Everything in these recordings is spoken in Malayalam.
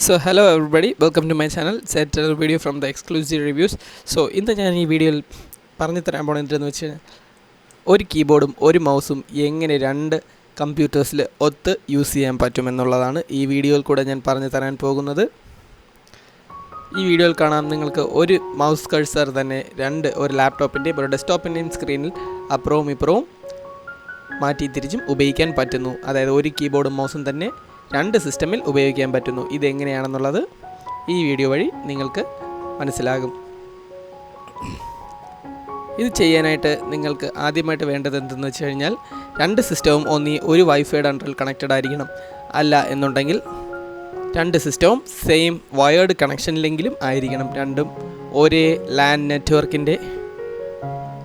So hello everybody, welcome to my channel. It's a video from the exclusive reviews. So ഇന്ന് ഞാൻ ഈ വീഡിയോയിൽ പറഞ്ഞു തരാൻ പോകുന്നതെന്ന് വെച്ചാൽ ഒരു കീബോർഡും ഒരു മൗസും എങ്ങനെ രണ്ട് കമ്പ്യൂട്ടേഴ്സിൽ ഒത്ത് യൂസ് ചെയ്യാൻ പറ്റുമെന്നുള്ളതാണ് ഈ വീഡിയോയിൽ കൂടെ ഞാൻ പറഞ്ഞു തരാൻ പോകുന്നത്. ഈ വീഡിയോയിൽ കാണാം നിങ്ങൾക്ക് ഒരു മൗസ് കഴ്സർ തന്നെ ഒരു ലാപ്ടോപ്പിൻ്റെയും ഒരു ഡെസ്ക്ടോപ്പിൻ്റെയും സ്ക്രീനിൽ അപ്പുറവും ഇപ്പുറവും മാറ്റി തിരിച്ചും ഉപയോഗിക്കാൻ പറ്റുന്നു. അതായത് ഒരു കീബോർഡും മൗസും തന്നെ രണ്ട് സിസ്റ്റമിൽ ഉപയോഗിക്കാൻ പറ്റുന്നു. ഇതെങ്ങനെയാണെന്നുള്ളത് ഈ വീഡിയോ വഴി നിങ്ങൾക്ക് മനസ്സിലാകും. ഇത് ചെയ്യാനായിട്ട് നിങ്ങൾക്ക് ആദ്യമായിട്ട് വേണ്ടത് എന്തെന്ന് വെച്ച് കഴിഞ്ഞാൽ രണ്ട് സിസ്റ്റവും ഒരു വൈഫൈയുടെ അണ്ടറിൽ കണക്റ്റഡ് ആയിരിക്കണം. അല്ല എന്നുണ്ടെങ്കിൽ രണ്ട് സിസ്റ്റവും സെയിം വയേർഡ് കണക്ഷനിലെങ്കിലും ആയിരിക്കണം. രണ്ടും ഒരേ ലാൻ നെറ്റ്വർക്കിൻ്റെ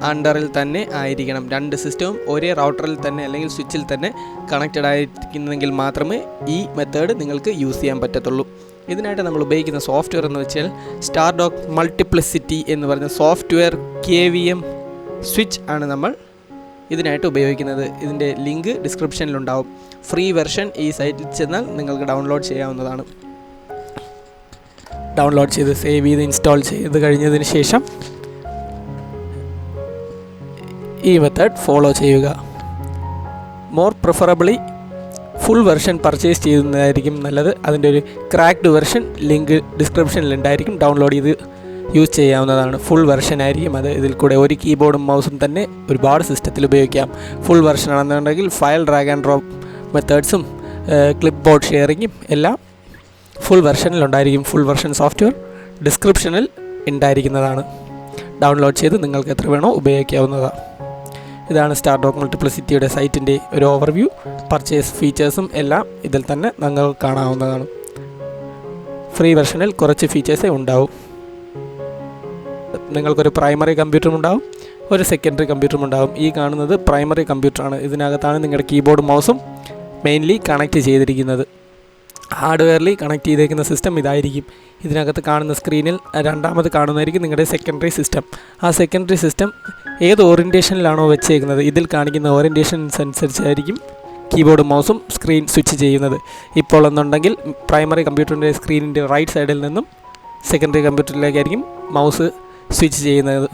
അണ്ടറിൽ തന്നെ ആയിരിക്കണം. രണ്ട് സിസ്റ്റവും ഒരേ റൗട്ടറിൽ തന്നെ അല്ലെങ്കിൽ സ്വിച്ചിൽ തന്നെ കണക്റ്റഡ് ആയിരിക്കുന്നെങ്കിൽ മാത്രമേ ഈ മെത്തേഡ് നിങ്ങൾക്ക് യൂസ് ചെയ്യാൻ പറ്റത്തുള്ളൂ. ഇതിനായിട്ട് നമ്മൾ ഉപയോഗിക്കുന്ന സോഫ്റ്റ്വെയർ എന്ന് വെച്ചാൽ സ്റ്റാർഡോക്ക് മൾട്ടിപ്ലിസിറ്റി എന്ന് പറഞ്ഞ സോഫ്റ്റ്വെയർ KVM സ്വിച്ച് ആണ് നമ്മൾ ഇതിനായിട്ട് ഉപയോഗിക്കുന്നത്. ഇതിൻ്റെ ലിങ്ക് ഡിസ്ക്രിപ്ഷനിലുണ്ടാവും. ഫ്രീ വെർഷൻ ഈ സൈറ്റിൽ ചെന്നാൽ നിങ്ങൾക്ക് ഡൗൺലോഡ് ചെയ്യാവുന്നതാണ്. ഡൗൺലോഡ് ചെയ്ത് സേവ് ചെയ്ത് ഇൻസ്റ്റാൾ ചെയ്ത് കഴിഞ്ഞതിന് ശേഷം ഈ മെത്തേഡ് ഫോളോ ചെയ്യുക. More preferably full version purchase ചെയ്യുന്നതായിരിക്കും നല്ലത്. അതിൻ്റെ ഒരു ക്രാക്ഡ് വെർഷൻ ലിങ്ക് ഡിസ്ക്രിപ്ഷനിലുണ്ടായിരിക്കും. ഡൗൺലോഡ് ചെയ്ത് യൂസ് ചെയ്യാവുന്നതാണ്. ഫുൾ വെർഷൻ ആയിരിക്കും അത്. ഇതിൽ കൂടെ ഒരു കീബോർഡും മൗസും തന്നെ ഒരുപാട് സിസ്റ്റത്തിൽ ഉപയോഗിക്കാം. ഫുൾ വെർഷൻ ആണെന്നുണ്ടെങ്കിൽ ഫയൽ ഡ്രാഗ് ആൻഡ് ഡ്രോപ്പ് മെത്തേഡ്സും ക്ലിപ്പ് ബോർഡ് ഷെയറിങ്ങും എല്ലാം ഫുൾ വെർഷനിലുണ്ടായിരിക്കും. ഫുൾ വെർഷൻ സോഫ്റ്റ്വെയർ ഡിസ്ക്രിപ്ഷനിൽ ഉണ്ടായിരിക്കുന്നതാണ്. ഡൗൺലോഡ് ചെയ്ത് നിങ്ങൾക്ക് എത്ര വേണോ ഉപയോഗിക്കാവുന്നതാണ്. ഇതാണ് സ്റ്റാർഡോക്ക് മൾട്ടിപ്ലിസിറ്റിയുടെ സൈറ്റിൻ്റെ ഒരു ഓവർവ്യൂ. പർച്ചേസ് ഫീച്ചേഴ്സും എല്ലാം ഇതിൽ തന്നെ നിങ്ങൾക്ക് കാണാവുന്നതാണ്. ഫ്രീ വെർഷനിൽ കുറച്ച് ഫീച്ചേഴ്സേ ഉണ്ടാവും. നിങ്ങൾക്കൊരു പ്രൈമറി കമ്പ്യൂട്ടറും ഉണ്ടാവും, ഒരു സെക്കൻഡറി കമ്പ്യൂട്ടറും ഉണ്ടാവും. ഈ കാണുന്നത് പ്രൈമറി കമ്പ്യൂട്ടറാണ്. ഇതിനകത്താണ് നിങ്ങളുടെ കീബോർഡും മൗസും മെയിൻലി കണക്റ്റ് ചെയ്തിരിക്കുന്നത്. ഹാർഡ്വെയറിൽ കണക്ട് ചെയ്തേക്കുന്ന സിസ്റ്റം ഇതായിരിക്കും. ഇതിനകത്ത് കാണുന്ന സ്ക്രീനിൽ രണ്ടാമത് കാണുന്നതായിരിക്കും നിങ്ങളുടെ സെക്കൻഡറി സിസ്റ്റം. ആ സെക്കൻഡറി സിസ്റ്റം ഏത് ഓറിയൻറ്റേഷനിലാണോ വെച്ചേക്കുന്നത്, ഇതിൽ കാണിക്കുന്ന ഓറിയൻറ്റേഷൻസ് അനുസരിച്ചായിരിക്കും കീബോർഡും മൗസും സ്ക്രീൻ സ്വിച്ച് ചെയ്യുന്നത്. ഇപ്പോൾ എന്നുണ്ടെങ്കിൽ പ്രൈമറി കമ്പ്യൂട്ടറിൻ്റെ സ്ക്രീനിൻ്റെ റൈറ്റ് സൈഡിൽ നിന്നും സെക്കൻഡറി കമ്പ്യൂട്ടറിലേക്കായിരിക്കും മൗസ് സ്വിച്ച് ചെയ്യുന്നത്.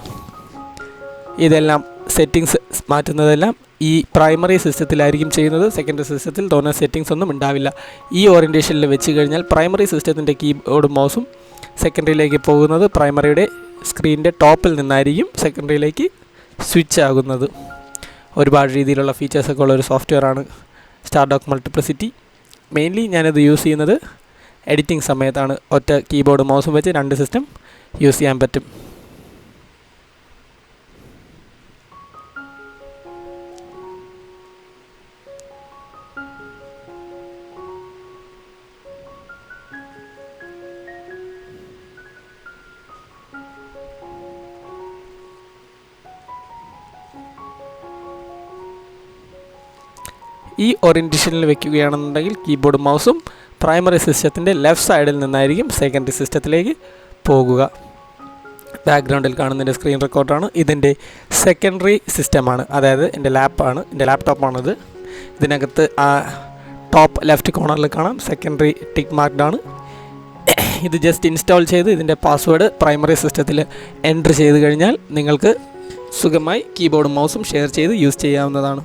ഇതെല്ലാം സെറ്റിങ്സ് മാറ്റുന്നതെല്ലാം ഈ പ്രൈമറി സിസ്റ്റത്തിലായിരിക്കും ചെയ്യുന്നത്. സെക്കൻഡറി സിസ്റ്റത്തിൽ തോന്നുന്ന സെറ്റിങ്സ് ഒന്നും ഉണ്ടാവില്ല. ഈ ഓറിയൻറ്റേഷനിൽ വെച്ച് കഴിഞ്ഞാൽ പ്രൈമറി സിസ്റ്റത്തിൻ്റെ കീബോർഡും മൗസും സെക്കൻഡറിയിലേക്ക് പോകുന്നത് പ്രൈമറിയുടെ സ്ക്രീനിൻ്റെ ടോപ്പിൽ നിന്നായിരിക്കും സെക്കൻഡറിയിലേക്ക് സ്വിച്ച് ആകുന്നത്. ഒരുപാട് രീതിയിലുള്ള ഫീച്ചേഴ്സൊക്കെ ഉള്ളൊരു സോഫ്റ്റ്വെയറാണ് സ്റ്റാർഡോക്ക് മൾട്ടിപ്ലിസിറ്റി. മെയിൻലി ഞാനത് യൂസ് ചെയ്യുന്നത് എഡിറ്റിംഗ് സമയത്താണ്. ഒറ്റ കീബോർഡും മൗസും വെച്ച് രണ്ട് സിസ്റ്റം യൂസ് ചെയ്യാൻ പറ്റും. ഈ ഓറിയൻറ്റേഷനിൽ വെക്കുകയാണെന്നുണ്ടെങ്കിൽ കീബോർഡും മൗസും പ്രൈമറി സിസ്റ്റത്തിൻ്റെ ലെഫ്റ്റ് സൈഡിൽ നിന്നായിരിക്കും സെക്കൻഡറി സിസ്റ്റത്തിലേക്ക് പോകുക. ബാക്ക്ഗ്രൗണ്ടിൽ കാണുന്നതിൻ്റെ സ്ക്രീൻ റെക്കോർഡറാണ്. ഇതിൻ്റെ സെക്കൻഡറി സിസ്റ്റമാണ്. അതായത് എൻ്റെ ലാപ്ടോപ്പാണിത്. ഇതിനകത്ത് ആ ടോപ്പ് ലെഫ്റ്റ് കോർണറിൽ കാണാം സെക്കൻഡറി ടിക്ക് മാർക്ക്ഡാണ്. ഇത് ജസ്റ്റ് ഇൻസ്റ്റാൾ ചെയ്ത് ഇതിൻ്റെ പാസ്വേഡ് പ്രൈമറി സിസ്റ്റത്തിൽ എൻ്റർ ചെയ്ത് കഴിഞ്ഞാൽ നിങ്ങൾക്ക് സുഖമായി കീബോർഡും മൗസും ഷെയർ ചെയ്ത് യൂസ് ചെയ്യാവുന്നതാണ്.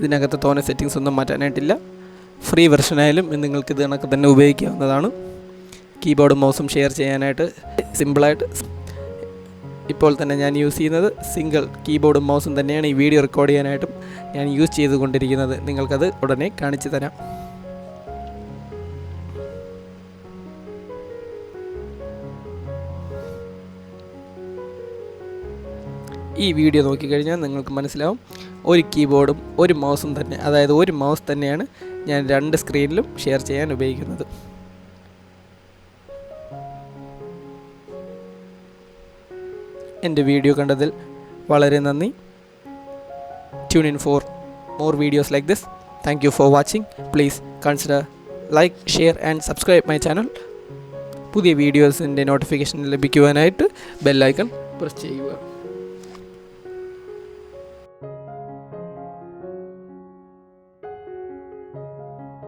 ഇതിനകത്ത് തോന്നെ സെറ്റിങ്സ് ഒന്നും മാറ്റാനായിട്ടില്ല. ഫ്രീ വെർഷനായാലും നിങ്ങൾക്ക് ഇത് കണക്ക് തന്നെ ഉപയോഗിക്കാവുന്നതാണ്. കീബോർഡും മൗസും ഷെയർ ചെയ്യാനായിട്ട് സിമ്പിളായിട്ട് ഇപ്പോൾ തന്നെ ഞാൻ യൂസ് ചെയ്യുന്നത് സിംഗിൾ കീബോർഡും മൗസും തന്നെയാണ്. ഈ വീഡിയോ റെക്കോർഡ് ചെയ്യാനായിട്ടും ഞാൻ യൂസ് ചെയ്തുകൊണ്ടിരിക്കുന്നത്. നിങ്ങൾക്കത് ഉടനെ കാണിച്ചു തരാം. ഈ വീഡിയോ നോക്കിക്കഴിഞ്ഞാൽ നിങ്ങൾക്ക് മനസ്സിലാവും ഒരു കീബോർഡും ഒരു മൗസും തന്നെ, അതായത് ഒരു മൗസ് തന്നെയാണ് ഞാൻ രണ്ട് സ്ക്രീനിലും ഷെയർ ചെയ്യാൻ ഉപയോഗിക്കുന്നത്. എൻ്റെ വീഡിയോ കണ്ടതിൽ വളരെ നന്ദി. Tune in for more videos like this. Thank you for watching. Please consider like, share and subscribe my channel. പുതിയ വീഡിയോസിൻ്റെ നോട്ടിഫിക്കേഷൻ ലഭിക്കുവാനായിട്ട് ബെൽ ഐക്കൺ പ്രസ് ചെയ്യുക.